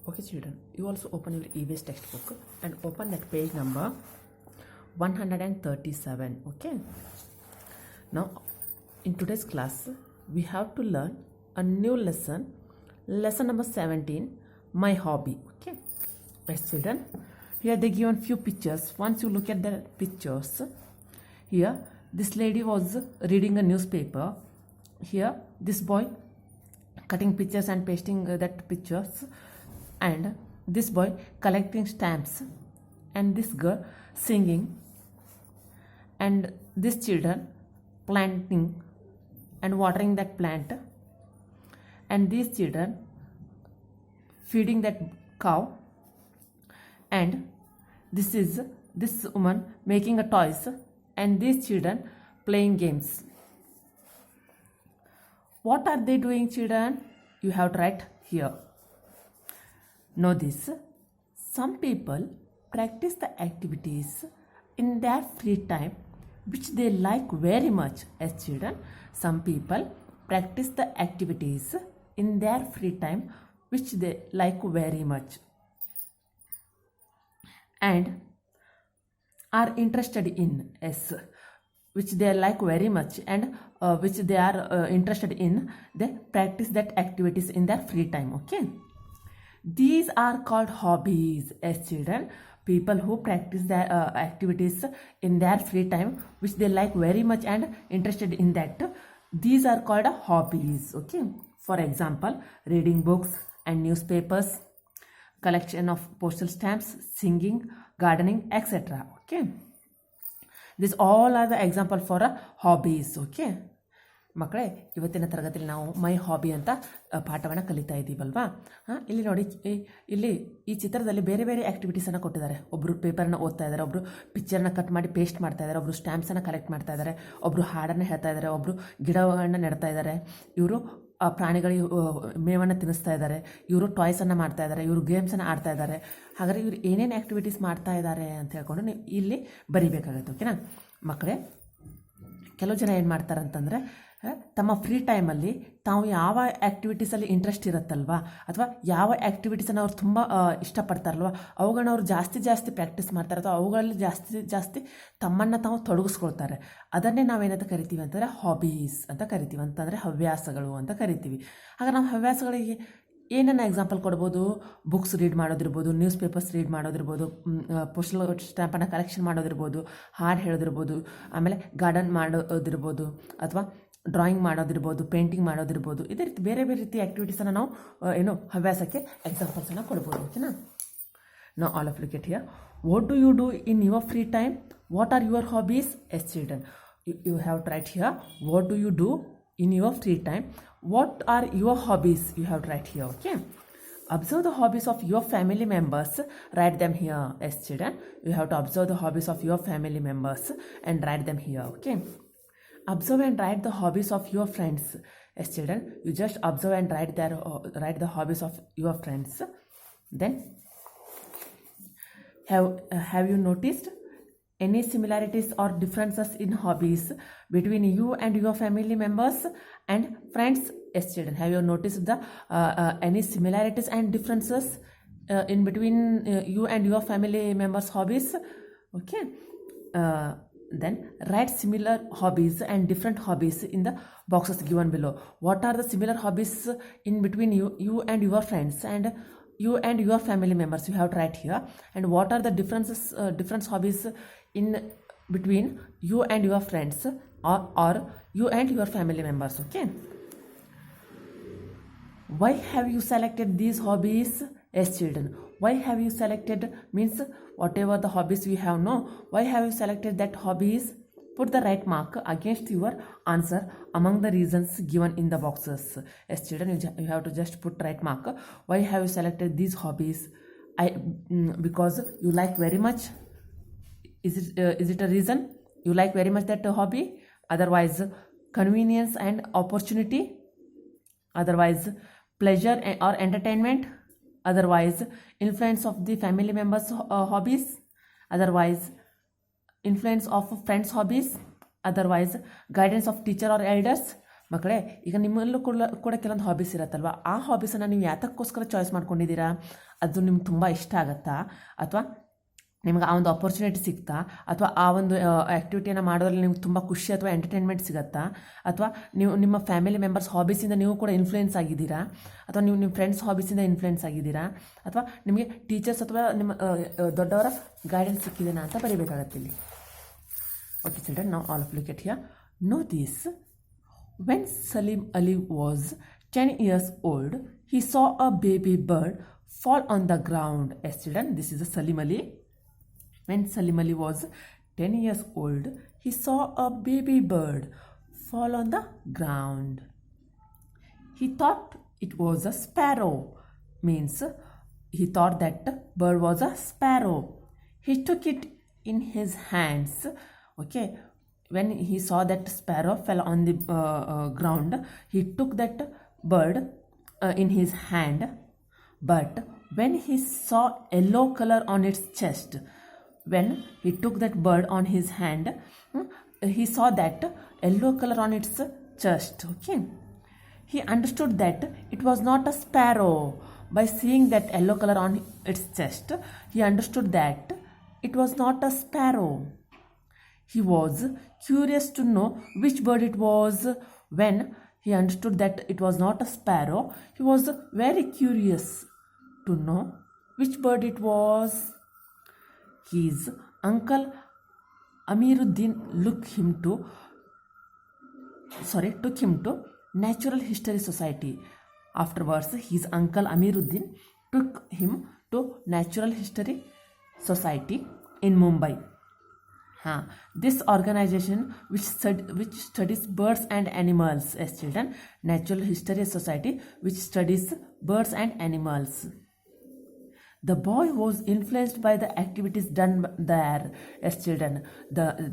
Okay children, you also open your EVS textbook and open that page number 137. Okay, now in today's class we have to learn a new lesson number 17, my hobby. Okay, yes children, here they given few pictures. Once you look at the pictures, here this lady was reading a newspaper. Here this boy cutting pictures and pasting that pictures, and this boy collecting stamps, and this girl singing, and these children planting and watering that plant, and these children feeding that cow, and this woman making a toys, and these children playing games. What are they doing, children? You have to write here. Know this, some people practice the activities in their free time which they like very much. As children, some people practice the activities in their free time which they like very much and are interested in. Yes, which they like very much and which they are interested in, they practice that activities in their free time. Okay, these are called hobbies. As children, people who practice their activities in their free time which they like very much and interested in that, these are called hobbies. Okay, for example, reading books and newspapers, collection of postal stamps, singing, gardening, etc. Okay, these all are the example for hobbies. Okay ಮಕ್ಕಳೇ, ಇವತ್ತಿನ ತರಗತಿಯಲ್ಲಿ ನಾವು my hobby ಅಂತ ಪಾಠವನ್ನು ಕಲಿತಾ ಇದ್ದೀವಲ್ವಾ. ಇಲ್ಲಿ ನೋಡಿ, ಇಲ್ಲಿ ಈ ಚಿತ್ರದಲ್ಲಿ ಬೇರೆ ಬೇರೆ ಆ್ಯಕ್ಟಿವಿಟೀಸನ್ನು ಕೊಟ್ಟಿದ್ದಾರೆ. ಒಬ್ಬರು ಪೇಪರನ್ನು ಓದ್ತಾ ಇದ್ದಾರೆ, ಒಬ್ಬರು ಪಿಕ್ಚರ್ನ ಕಟ್ ಮಾಡಿ ಪೇಸ್ಟ್ ಮಾಡ್ತಾ ಇದ್ದಾರೆ, ಒಬ್ಬರು ಸ್ಟ್ಯಾಂಪ್ಸನ್ನು ಕಲೆಕ್ಟ್ ಮಾಡ್ತಾ ಇದ್ದಾರೆ, ಒಬ್ಬರು ಹಾಡನ್ನು ಹೇಳ್ತಾ ಇದ್ದಾರೆ, ಒಬ್ಬರು ಗಿಡಗಳನ್ನು ನೆಡ್ತಾ ಇದ್ದಾರೆ, ಇವರು ಪ್ರಾಣಿಗಳಿಗೆ ಮೇವನ್ನು ತಿನ್ನಿಸ್ತಾ ಇದ್ದಾರೆ, ಇವರು ಟಾಯ್ಸನ್ನು ಮಾಡ್ತಾ ಇದ್ದಾರೆ, ಇವರು ಗೇಮ್ಸನ್ನು ಆಡ್ತಾ ಇದ್ದಾರೆ. ಹಾಗಾದರೆ ಇವರು ಏನೇನು ಆ್ಯಕ್ಟಿವಿಟೀಸ್ ಮಾಡ್ತಾ ಇದ್ದಾರೆ ಅಂತ ಹೇಳ್ಕೊಂಡು ನೀವು ಇಲ್ಲಿ ಬರಿಬೇಕಾಗತ್ತೆ. ಓಕೆನಾ ಮಕ್ಕಳೇ, ಕೆಲವು ಜನ ಏನು ಮಾಡ್ತಾರಂತಂದರೆ ತಮ್ಮ ಫ್ರೀ ಟೈಮಲ್ಲಿ ತಾವು ಯಾವ ಆ್ಯಕ್ಟಿವಿಟೀಸಲ್ಲಿ ಇಂಟ್ರೆಸ್ಟ್ ಇರುತ್ತಲ್ವ, ಅಥವಾ ಯಾವ ಆ್ಯಕ್ಟಿವಿಟೀಸನ್ನು ಅವ್ರು ತುಂಬ ಇಷ್ಟಪಡ್ತಾರಲ್ವ, ಅವುಗಳನ್ನ ಅವ್ರು ಜಾಸ್ತಿ ಪ್ರಾಕ್ಟೀಸ್ ಮಾಡ್ತಾರೆ, ಅಥವಾ ಅವುಗಳಲ್ಲಿ ಜಾಸ್ತಿ ತಮ್ಮನ್ನು ತಾವು ತೊಡಗಿಸ್ಕೊಳ್ತಾರೆ. ಅದನ್ನೇ ನಾವೇನಂತ ಕರಿತೀವಿ ಅಂತಂದರೆ ಹಾಬೀಸ್ ಅಂತ ಕರಿತೀವಿ, ಅಂತಂದರೆ ಹವ್ಯಾಸಗಳು ಅಂತ ಕರಿತೀವಿ. ಆಗ ನಾವು ಹವ್ಯಾಸಗಳಿಗೆ ಏನನ್ನ ಎಕ್ಸಾಂಪಲ್ ಕೊಡ್ಬೋದು? ಬುಕ್ಸ್ ರೀಡ್ ಮಾಡೋದಿರ್ಬೋದು, ನ್ಯೂಸ್ ಪೇಪರ್ಸ್ ರೀಡ್ ಮಾಡೋದಿರ್ಬೋದು, ಪೋಸ್ಟಲ್ ಸ್ಟ್ಯಾಂಪನ್ನು ಕಲೆಕ್ಷನ್ ಮಾಡೋದಿರ್ಬೋದು, ಹಾಡು ಹೇಳೋದಿರ್ಬೋದು, ಆಮೇಲೆ ಗಾರ್ಡನ್ ಮಾಡೋದಿರ್ಬೋದು, ಅಥವಾ ಡ್ರಾಯಿಂಗ್ ಮಾಡೋದಿರ್ಬೋದು, ಪೇಂಟಿಂಗ್ ಮಾಡೋದಿರ್ಬೋದು. ಇದೇ ರೀತಿ ಬೇರೆ ಬೇರೆ ರೀತಿಯ ಆ್ಯಕ್ಟಿವಿಟೀಸನ್ನು ನಾವು ಹವ್ಯಾಸಕ್ಕೆ ಎಕ್ಸಾಂಪಲ್ಸನ್ನು ಕೊಡ್ಬೋದು. ಓಕೆನಾ? Now all of look at here. What do you do in your free time? What are your hobbies? Yes children, you have to write here. What do you do in your free time? What are your hobbies? You have to write here. Okay, observe the hobbies of your family members. Write them here. As children, you have to observe the hobbies of your family members and write them here. Okay, observe and write the hobbies of your friends. As children, you just observe and write the hobbies of your friends. Then have you noticed any similarities or differences in hobbies between you and your family members and friends? Yes children, have you noticed the any similarities and differences in between you and your family members' hobbies? Okay, then write similar hobbies and different hobbies in the boxes given below. What are the similar hobbies in between you and your friends and you and your family members? You have to write here. And what are the different hobbies in between you and your friends or you and your family members? Okay, why have you selected these hobbies? Yes children, why have you selected means whatever the hobbies we have, no, why have you selected that hobbies? Put the right mark against your answer among the reasons given in the boxes. Yes children, you have to just put right mark. Why have you selected these hobbies? Because you like very much. Is it a reason you like very much that hobby? Otherwise convenience and opportunity, otherwise pleasure or entertainment, otherwise influence of the family members hobbies, otherwise influence of friends hobbies, otherwise guidance of teacher or elders, ಮಕ್ಕಳೇ, ಈಗ ನಿಮ್ಮಲ್ಲೂ ಕೂಡ ಕೆಲವೊಂದು hobbies ಇರುತ್ತಲ್ವ, ಆ ಹಾಬೀಸನ್ನು ನೀವು ಯಾತಕ್ಕೋಸ್ಕರ choice ಮಾಡ್ಕೊಂಡಿದ್ದೀರಾ? ಅದು ನಿಮ್ಗೆ ತುಂಬ ಇಷ್ಟ ಆಗುತ್ತಾ, ಅಥವಾ ನಿಮ್ಗೆ ಆ ಒಂದು ಅಪರ್ಚುನಿಟಿ ಸಿಗ್ತಾ, ಅಥವಾ ಆ ಒಂದು ಆ್ಯಕ್ಟಿವಿಟಿಯನ್ನು ಮಾಡೋದ್ರಲ್ಲಿ ನಿಮ್ಗೆ ತುಂಬ ಖುಷಿ ಅಥವಾ ಎಂಟರ್ಟೈನ್ಮೆಂಟ್ ಸಿಗುತ್ತಾ, ಅಥವಾ ನೀವು ನಿಮ್ಮ ಫ್ಯಾಮಿಲಿ ಮೆಂಬರ್ಸ್ ಹಾಬೀಸಿಂದ ನೀವು ಕೂಡ ಇನ್ಫ್ಲೂಯೆನ್ಸ್ ಆಗಿದ್ದೀರಾ, ಅಥವಾ ನೀವು ನಿಮ್ಮ ಫ್ರೆಂಡ್ಸ್ ಹಾಬೀಸಿಂದ ಇನ್ಫ್ಲೂಯೆನ್ಸ್ ಆಗಿದ್ದೀರಾ, ಅಥವಾ ನಿಮಗೆ ಟೀಚರ್ಸ್ ಅಥವಾ ನಿಮ್ಮ ದೊಡ್ಡವರ ಗೈಡೆನ್ಸ್ ಸಿಕ್ಕಿದೆನಾ ಅಂತ ಬರೀಬೇಕಾಗತ್ತೆ ಇಲ್ಲಿ. Okay children, now all of you look at here. Know this. When Salim Ali was 10 years old, he saw a baby bird fall on the ground. Yes children, this is a Salim Ali. When Salim Ali was 10 years old, he saw a baby bird fall on the ground. He thought it was a sparrow. Means he thought that bird was a sparrow. He took it in his hands. Okay, when he saw that sparrow fell on the ground, he took that bird in his hand. But when he saw yellow color on its chest, when he took that bird on his hand, he saw that yellow color on its chest. Okay, he understood that it was not a sparrow. By seeing that yellow color on its chest, he understood that it was not a sparrow. He was curious to know which bird it was. When he understood that it was not a sparrow, he was very curious to know which bird it was. His uncle Amiruddin took him to Natural History Society. Afterwards, his uncle Amiruddin took him to Natural History Society in Mumbai. This organization which studies birds and animals. Yes children, Natural History Society which studies birds and animals. The boy was influenced by the activities done there. Yes children,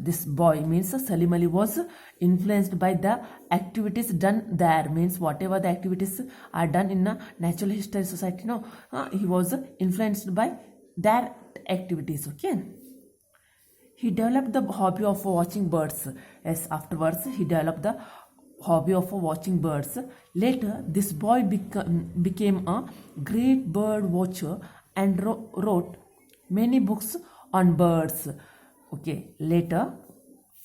this boy means Salim Ali was influenced by the activities done there. Means whatever the activities are done in a Natural History Society, he was influenced by their activities. Okay, he developed the hobby of watching birds. Yes, afterwards he developed the hobby of watching birds. Later, this boy became a great bird watcher and wrote many books on birds. Okay, later,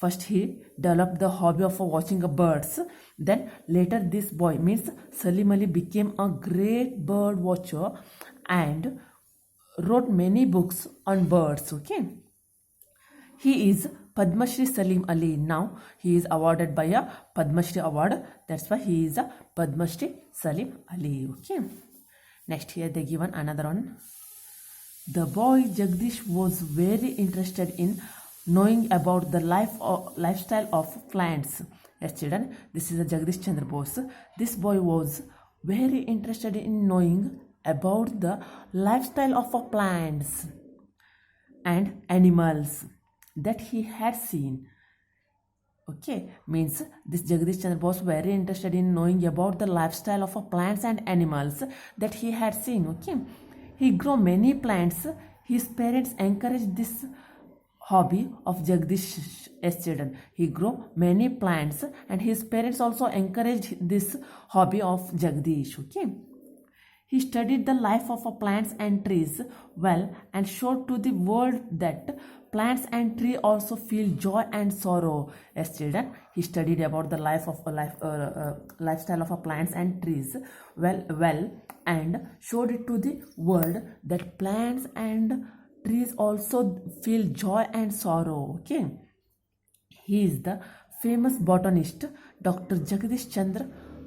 first he developed the hobby of watching birds. Then later this boy means Salim Ali became a great bird watcher and wrote many books on birds. Okay. He is Padma Shri Salim Ali. Now he is awarded by a Padma Shri award. That's why he is a Padma Shri Salim Ali. Okay. Next here they given another one. The boy Jagdish was very interested in knowing about the lifestyle of plants. Yes children, this is a Jagdish Chandra Bose. This boy was very interested in knowing about the lifestyle of plants and animals that he had seen. Okay, means this Jagdish Chandra was very interested in knowing about the lifestyle of plants and animals that he had seen. Okay, he grew many plants. His parents encouraged this hobby of Jagdish. Yes children, he grew many plants and his parents also encouraged this hobby of Jagdish. Okay, he studied the life of plants and trees well and showed to the world that plants and trees also feel joy and sorrow. Yes children, he studied about the lifestyle of plants and trees well and showed it to the world that plants and trees also feel joy and sorrow. Okay, he is the famous botanist Dr. Jagdish Chandra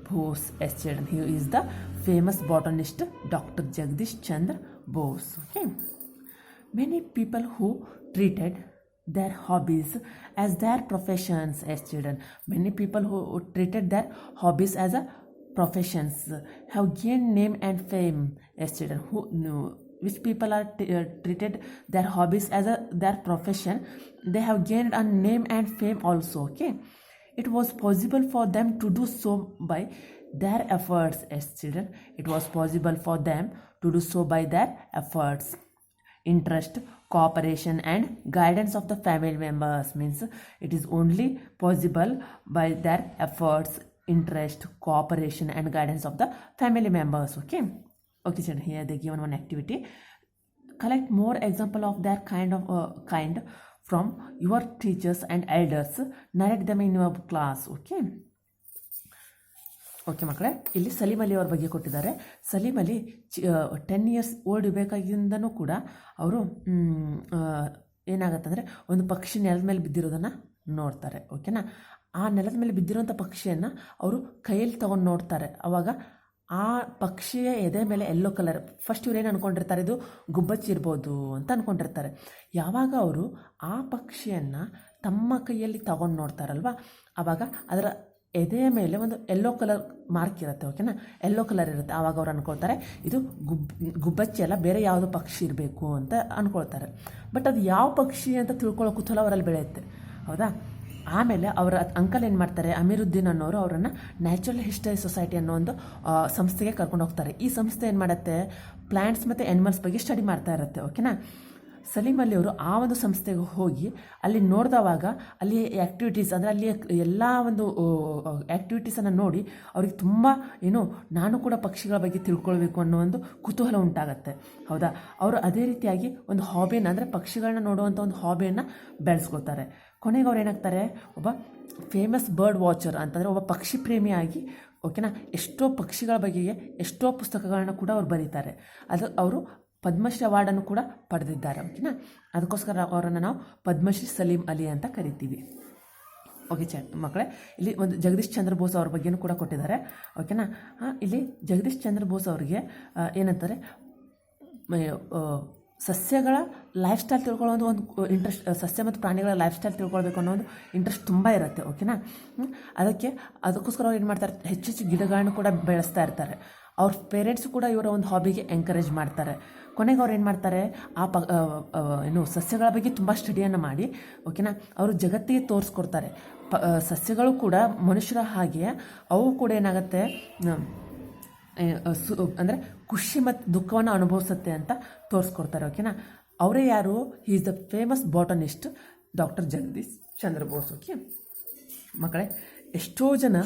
Bose. Yes children, he is the famous botanist Dr. Jagdish Chandra Bose. Okay, many people who treated their hobbies as their professions. Yes children, many people who treated their hobbies as a professions have gained name and fame. Yes children, which people are treated their hobbies as their profession, they have gained a name and fame also. Okay, it was possible for them to do so by their efforts. Yes children, it was possible for them to do so by their efforts, interest, cooperation and guidance of the family members. Means it is only possible by their efforts, interest, cooperation, and guidance of the family members. Okay, children, here they given one activity. Collect more example of their kind from your teachers and elders. Narrate them in your class. Okay ಮಕ್ಕಳೇ, ಇಲ್ಲಿ ಸಲೀಂ ಅಲಿ ಅವ್ರ ಬಗ್ಗೆ ಕೊಟ್ಟಿದ್ದಾರೆ. Salim Ali 10 years old ಇರಬೇಕಾಗಿಂದನೂ ಕೂಡ ಅವರು ಏನಾಗತ್ತಂದರೆ ಒಂದು ಪಕ್ಷಿ ನೆಲದ ಮೇಲೆ ಬಿದ್ದಿರೋದನ್ನು ನೋಡ್ತಾರೆ. ಓಕೆನಾ, ಆ ನೆಲದ ಮೇಲೆ ಬಿದ್ದಿರೋಂಥ ಪಕ್ಷಿಯನ್ನು ಅವರು ಕೈಯಲ್ಲಿ ತೊಗೊಂಡು ನೋಡ್ತಾರೆ. ಆವಾಗ ಆ ಪಕ್ಷಿಯ ಎದೆ ಮೇಲೆ ಯೆಲ್ಲೋ ಕಲರ್, ಫಸ್ಟ್ ಇವ್ರು ಏನು ಅಂದ್ಕೊಂಡಿರ್ತಾರೆ, ಇದು ಗುಬ್ಬಚ್ಚಿ ಇರ್ಬೋದು ಅಂತ ಅಂದ್ಕೊಂಡಿರ್ತಾರೆ. ಯಾವಾಗ ಅವರು ಆ ಪಕ್ಷಿಯನ್ನು ತಮ್ಮ ಕೈಯಲ್ಲಿ ತಗೊಂಡು ನೋಡ್ತಾರಲ್ವ, ಆವಾಗ ಅದರ ಎದೆಯ ಮೇಲೆ ಒಂದು ಯೆಲ್ಲೋ ಕಲರ್ ಮಾರ್ಕ್ ಇರುತ್ತೆ. ಓಕೆನಾ, ಯೆಲ್ಲೋ ಕಲರ್ ಇರುತ್ತೆ. ಆವಾಗ ಅವ್ರು ಅಂದ್ಕೊಳ್ತಾರೆ ಇದು ಗುಬ್ಬಚ್ಚಿ ಅಲ್ಲ, ಬೇರೆ ಯಾವುದೋ ಪಕ್ಷಿ ಇರಬೇಕು ಅಂತ ಅಂದ್ಕೊಳ್ತಾರೆ. ಬಟ್ ಅದು ಯಾವ ಪಕ್ಷಿ ಅಂತ ತಿಳ್ಕೊಳ್ಳೋ ಕುತೂಹಲ ಅವರಲ್ಲಿ ಬೆಳೆಯುತ್ತೆ. ಹೌದಾ, ಆಮೇಲೆ ಅವರ ಅಂಕಲ್ ಏನು ಮಾಡ್ತಾರೆ, ಅಮೀರುದ್ದೀನ್ ಅನ್ನೋರು ಅವರನ್ನು ನ್ಯಾಚುರಲ್ ಹಿಸ್ಟರಿ ಸೊಸೈಟಿ ಅನ್ನೋ ಒಂದು ಸಂಸ್ಥೆಗೆ ಕರ್ಕೊಂಡು ಹೋಗ್ತಾರೆ. ಈ ಸಂಸ್ಥೆ ಏನು ಮಾಡುತ್ತೆ, ಪ್ಲ್ಯಾಂಟ್ಸ್ ಮತ್ತು ಆ್ಯನಿಮಲ್ಸ್ ಬಗ್ಗೆ ಸ್ಟಡಿ ಮಾಡ್ತಾ ಇರುತ್ತೆ. ಓಕೆನಾ, ಸಲೀಂ ಅಲಿ ಅವರು ಆ ಒಂದು ಸಂಸ್ಥೆಗೆ ಹೋಗಿ ಅಲ್ಲಿ ನೋಡಿದವಾಗ ಅಲ್ಲಿ ಆ್ಯಕ್ಟಿವಿಟೀಸ್, ಅಂದರೆ ಅಲ್ಲಿ ಎಲ್ಲ ಒಂದು ಆ್ಯಕ್ಟಿವಿಟೀಸನ್ನು ನೋಡಿ ಅವ್ರಿಗೆ ತುಂಬ ನಾನು ಕೂಡ ಪಕ್ಷಿಗಳ ಬಗ್ಗೆ ತಿಳ್ಕೊಳ್ಬೇಕು ಅನ್ನೋ ಒಂದು ಕುತೂಹಲ ಉಂಟಾಗತ್ತೆ. ಹೌದಾ, ಅವರು ಅದೇ ರೀತಿಯಾಗಿ ಒಂದು ಹಾಬಿನ, ಅಂದರೆ ಪಕ್ಷಿಗಳನ್ನ ನೋಡುವಂಥ ಒಂದು ಹಾಬಿಯನ್ನು ಬೆಳೆಸ್ಕೊತಾರೆ. ಕೊನೆಗೆ ಅವ್ರು ಏನಾಗ್ತಾರೆ, ಒಬ್ಬ ಫೇಮಸ್ ಬರ್ಡ್ ವಾಚರ್ ಅಂತಂದರೆ ಒಬ್ಬ ಪಕ್ಷಿ ಪ್ರೇಮಿಯಾಗಿ, ಓಕೆನಾ, ಎಷ್ಟೋ ಪಕ್ಷಿಗಳ ಬಗೆಗೆ ಎಷ್ಟೋ ಪುಸ್ತಕಗಳನ್ನ ಕೂಡ ಅವ್ರು ಬರೀತಾರೆ. ಅವರು ಪದ್ಮಶ್ರೀ ಅವಾರ್ಡನ್ನು ಕೂಡ ಪಡೆದಿದ್ದಾರೆ. ಓಕೆನಾ, ಅದಕ್ಕೋಸ್ಕರ ಅವರನ್ನು ನಾವು ಪದ್ಮಶ್ರೀ ಸಲೀಂ ಅಲಿ ಅಂತ ಕರಿತೀವಿ. ಓಕೆ ಮಕ್ಕಳೇ, ಇಲ್ಲಿ ಒಂದು ಜಗದೀಶ್ ಚಂದ್ರ ಬೋಸ್ ಅವ್ರ ಬಗ್ಗೆಯೂ ಕೂಡ ಕೊಟ್ಟಿದ್ದಾರೆ. ಓಕೆನಾ, ಇಲ್ಲಿ ಜಗದೀಶ್ ಚಂದ್ರ ಬೋಸ್ ಅವರಿಗೆ ಏನಂತಾರೆ, ಸಸ್ಯಗಳ ಲೈಫ್ ಸ್ಟೈಲ್ ತಿಳ್ಕೊಳ್ಳೋ ಒಂದು ಇಂಟ್ರೆಸ್ಟ್, ಸಸ್ಯ ಮತ್ತು ಪ್ರಾಣಿಗಳ ಲೈಫ್ ಸ್ಟೈಲ್ ತಿಳ್ಕೊಳ್ಬೇಕು ಅನ್ನೋ ಒಂದು ಇಂಟ್ರೆಸ್ಟ್ ತುಂಬ ಇರುತ್ತೆ. ಓಕೆನಾ, ಅದಕ್ಕೋಸ್ಕರ ಅವ್ರು ಏನು ಮಾಡ್ತಾರೆ, ಹೆಚ್ಚೆಚ್ಚು ಗಿಡಗಳನ್ನು ಕೂಡ ಬೆಳೆಸ್ತಾ ಇರ್ತಾರೆ. ಅವ್ರ ಪೇರೆಂಟ್ಸು ಕೂಡ ಇವರ ಒಂದು ಹಾಬಿಗೆ ಎಂಕರೇಜ್ ಮಾಡ್ತಾರೆ. ಕೊನೆಗೆ ಅವ್ರು ಏನು ಮಾಡ್ತಾರೆ, ಸಸ್ಯಗಳ ಬಗ್ಗೆ ತುಂಬ ಸ್ಟಡಿಯನ್ನು ಮಾಡಿ, ಓಕೆನಾ, ಅವರು ಜಗತ್ತಿಗೆ ತೋರಿಸ್ಕೊಡ್ತಾರೆ. ಸಸ್ಯಗಳು ಕೂಡ ಮನುಷ್ಯರ ಹಾಗೆ ಅವು ಕೂಡ ಏನಾಗುತ್ತೆ, ಅಂದರೆ ಖುಷಿ ಮತ್ತು ದುಃಖವನ್ನು ಅನುಭವಿಸುತ್ತೆ ಅಂತ ತೋರಿಸ್ಕೊಡ್ತಾರೆ. ಓಕೆನಾ, ಅವರೇ ಯಾರು, he is the famous botanist doctor Jagadish Chandra Bose. Okay ಮಕ್ಕಳೇ, ಎಷ್ಟೋ ಜನ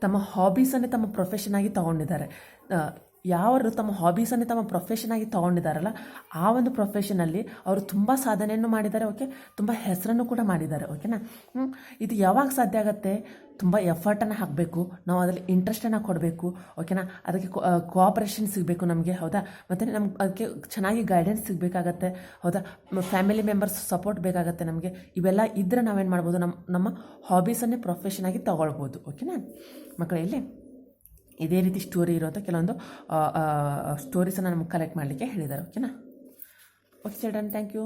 ತಮ್ಮ ಹಾಬೀಸನ್ನೇ ತಮ್ಮ ಪ್ರೊಫೆಷನ್ ಆಗಿ ತೊಗೊಂಡಿದ್ದಾರೆ. ಯಾರು ತಮ್ಮ ಹಾಬೀಸನ್ನೇ ತಮ್ಮ ಪ್ರೊಫೆಷನ್ ಆಗಿ ತೊಗೊಂಡಿದ್ದಾರಲ್ಲ, ಆ ಒಂದು ಪ್ರೊಫೆಷನಲ್ಲಿ ಅವರು ತುಂಬ ಸಾಧನೆಯನ್ನು ಮಾಡಿದ್ದಾರೆ. ಓಕೆ, ತುಂಬ ಹೆಸರನ್ನು ಕೂಡ ಮಾಡಿದ್ದಾರೆ. ಓಕೆನಾ, ಇದು ಯಾವಾಗ ಸಾಧ್ಯ ಆಗುತ್ತೆ, ತುಂಬ ಎಫರ್ಟನ್ನು ಹಾಕಬೇಕು, ನಾವು ಅದರಲ್ಲಿ ಇಂಟ್ರೆಸ್ಟನ್ನು ಕೊಡಬೇಕು. ಓಕೆನಾ, ಅದಕ್ಕೆ ಕೋಆಪ್ರೇಷನ್ ಸಿಗಬೇಕು ನಮಗೆ. ಹೌದಾ, ಮತ್ತು ನಮ್ಗೆ ಅದಕ್ಕೆ ಚೆನ್ನಾಗಿ ಗೈಡೆನ್ಸ್ ಸಿಗಬೇಕಾಗತ್ತೆ. ಹೌದಾ, ಫ್ಯಾಮಿಲಿ ಮೆಂಬರ್ಸ್ ಸಪೋರ್ಟ್ ಬೇಕಾಗತ್ತೆ ನಮಗೆ. ಇವೆಲ್ಲ ಇದ್ದರೆ ನಾವೇನು ಮಾಡ್ಬೋದು, ನಮ್ಮ ಹಾಬೀಸನ್ನೇ ಪ್ರೊಫೆಷನ್ ಆಗಿ ತೊಗೊಳ್ಬೋದು. ಓಕೆನಾ ಮಕ್ಕಳೇ, ಇಲ್ಲಿ ಇದೇ ರೀತಿ ಸ್ಟೋರಿ ಇರುವಂಥ ಕೆಲವೊಂದು ಸ್ಟೋರೀಸನ್ನು ನಮ್ಗೆ ಕಲೆಕ್ಟ್ ಮಾಡಲಿಕ್ಕೆ ಹೇಳಿದ್ದಾರೆ. ಓಕೆನಾ. Okay children, thank you.